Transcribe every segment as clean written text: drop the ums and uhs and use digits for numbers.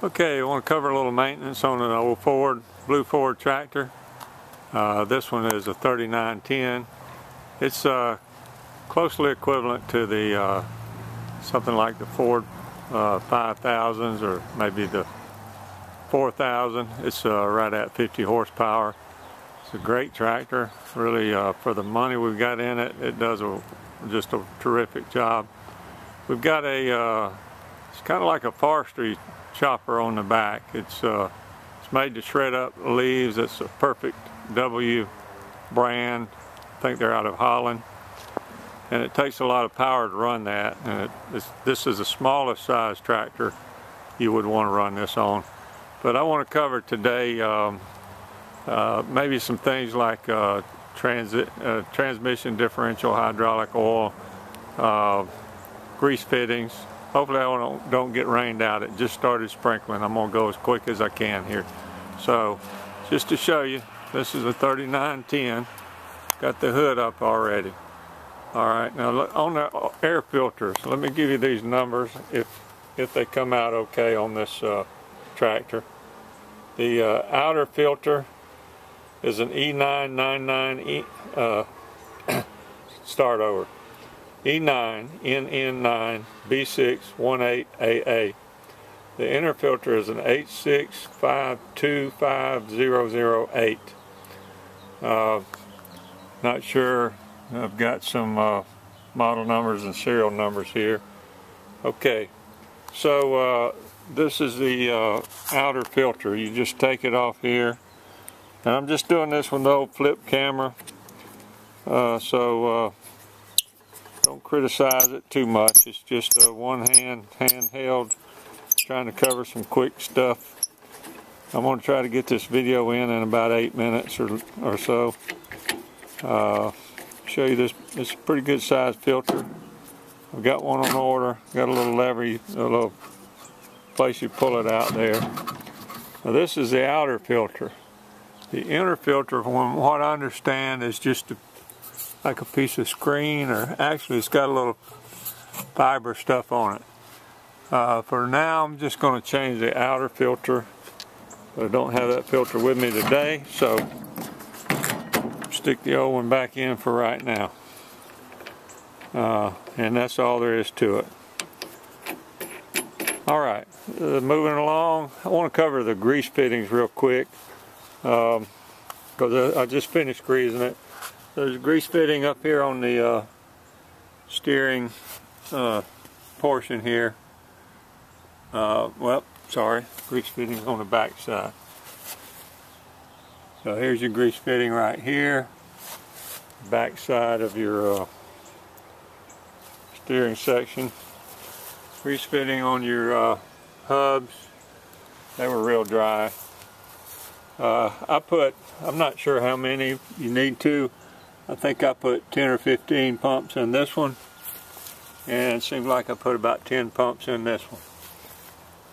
Okay, I want to cover a little maintenance on an old blue Ford tractor. This one is a 3910. It's closely equivalent to the something like the Ford 5000s or maybe the 4000. It's right at 50 horsepower. It's a great tractor. Really, for the money we've got in it, it does just a terrific job. We've got it's kind of like a forestry chopper on the back. It's made to shred up leaves. It's a perfect W brand. I think they're out of Holland. And it takes a lot of power to run that. And this is the smallest size tractor you would want to run this on. But I want to cover today maybe some things like transmission differential, hydraulic oil, grease fittings. Hopefully I don't get rained out. It just started sprinkling. I'm going to go as quick as I can here. So just to show you, this is a 3910. Got the hood up already. Alright, now look, on the air filters, let me give you these numbers if they come out okay on this tractor. The outer filter is an E999, start over. E9 NN9 B618AA. The inner filter is an H65250008. Not sure. I've got some model numbers and serial numbers here. Okay, so this is the outer filter. You just take it off here. And I'm just doing this with the old flip camera, so don't criticize it too much. It's just a handheld, trying to cover some quick stuff. I'm going to try to get this video in about 8 minutes or so. Show you this. It's a pretty good sized filter. I've got one on order. Got a little lever, a little place you pull it out there. Now this is the outer filter. The inner filter, from what I understand, is just like a piece of screen, or actually it's got a little fiber stuff on it. For now, I'm just going to change the outer filter. I don't have that filter with me today, so stick the old one back in for right now. And that's all there is to it. Alright, moving along, I want to cover the grease fittings real quick, because I just finished greasing it. There's a grease fitting up here on the steering portion here. Well, sorry, grease fitting on the back side. So here's your grease fitting right here, back side of your steering section. Grease fitting on your hubs. They were real dry. I'm not sure how many you need to. I think I put 10 or 15 pumps in this one, and it seems like I put about 10 pumps in this one.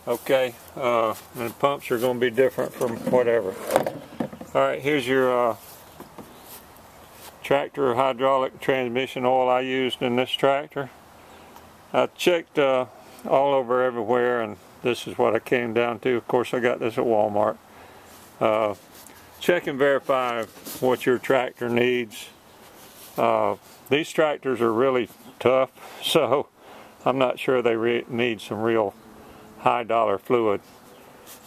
Okay, and the pumps are going to be different from whatever. Alright, here's your tractor hydraulic transmission oil I used in this tractor. I checked all over everywhere, and this is what I came down to. Of course, I got this at Walmart. Check and verify what your tractor needs. These tractors are really tough, so I'm not sure they need some real high dollar fluid.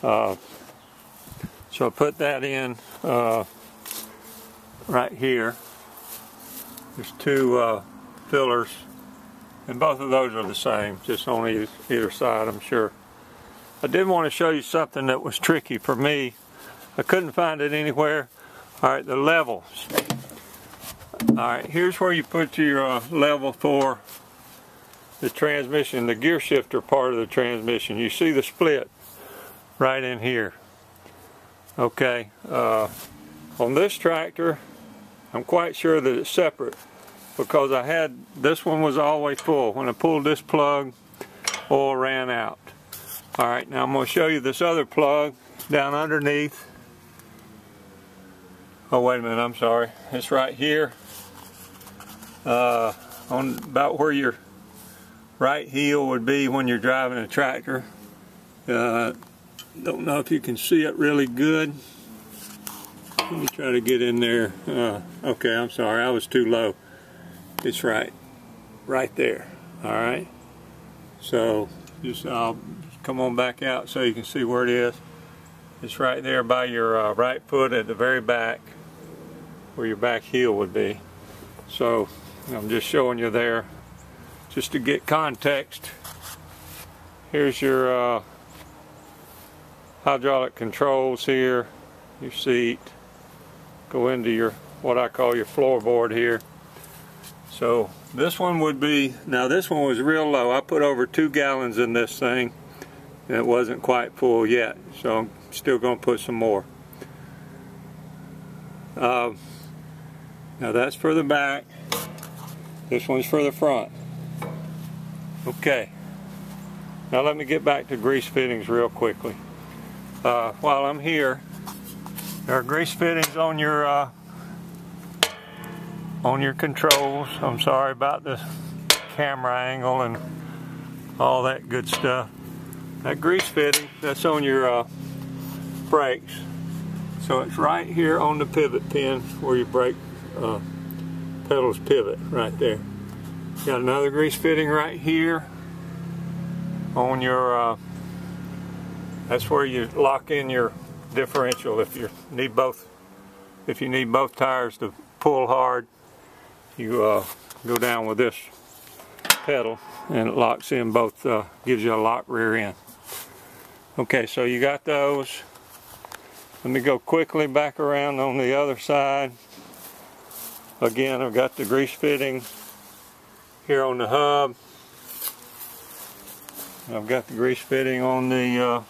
So I put that in right here. There's two fillers, and both of those are the same, just on either side, I'm sure. I did want to show you something that was tricky for me. I couldn't find it anywhere. Alright, the levels. Alright, here's where you put your level for the transmission, the gear shifter part of the transmission. You see the split right in here. Okay, on this tractor, I'm quite sure that it's separate, because this one was always full. When I pulled this plug, oil ran out. Alright, now I'm going to show you this other plug down underneath. Oh, wait a minute, I'm sorry. It's right here, on about where your right heel would be when you're driving a tractor. Don't know if you can see it really good. Let me try to get in there. Okay, I'm sorry, I was too low. It's right there. All right. So I'll come on back out so you can see where it is. It's right there by your right foot at the very back, where your back heel would be. So I'm just showing you there, just to get context. Here's your hydraulic controls here, your seat, go into your, what I call your floorboard here. So this one would be, now this one was real low. I put over 2 gallons in this thing, and it wasn't quite full yet, so I'm still going to put some more. Now that's for the back, this one's for the front. Okay, now let me get back to grease fittings real quickly. While I'm here, there are grease fittings on your controls. I'm sorry about the camera angle and all that good stuff. That grease fitting, that's on your brakes. So it's right here on the pivot pin where your brake pedals pivot, right there. Got another grease fitting right here on your, that's where you lock in your differential if you need both tires to pull hard. You go down with this pedal and it locks in both, gives you a lock rear end. Okay, so you got those. Let me go quickly back around on the other side. Again, I've got the grease fitting here on the hub. I've got the grease fitting on the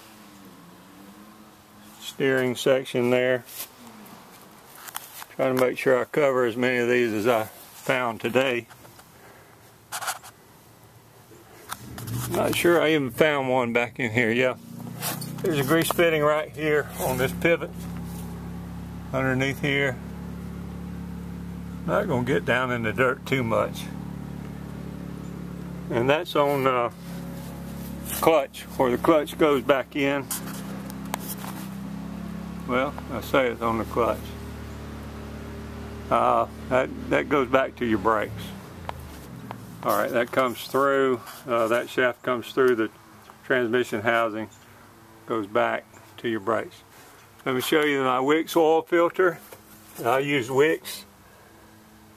steering section there. Trying to make sure I cover as many of these as I found today. Not sure I even found one back in here. Yeah, there's a grease fitting right here on this pivot underneath here. Not going to get down in the dirt too much. And that's on clutch, where the clutch goes back in. Well, I say it's on the clutch. That goes back to your brakes. Alright, that comes through, that shaft comes through the transmission housing, goes back to your brakes. Let me show you my Wix oil filter. I use Wix.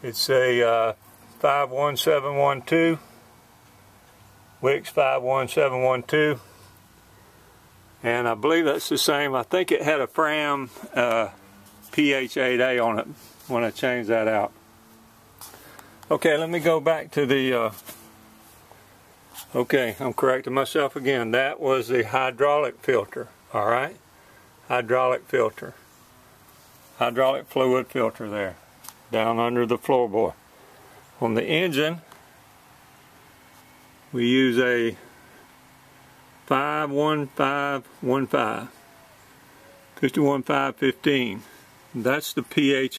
It's a 51712. Wix 51712. And I believe that's the same. I think it had a Fram PH8A on it when I changed that out. Okay, let me go back to the, okay, I'm correcting myself again. That was the hydraulic filter, alright? Hydraulic filter. Hydraulic fluid filter there, down under the floorboard. On the engine, we use a 51515, 51515. That's the pH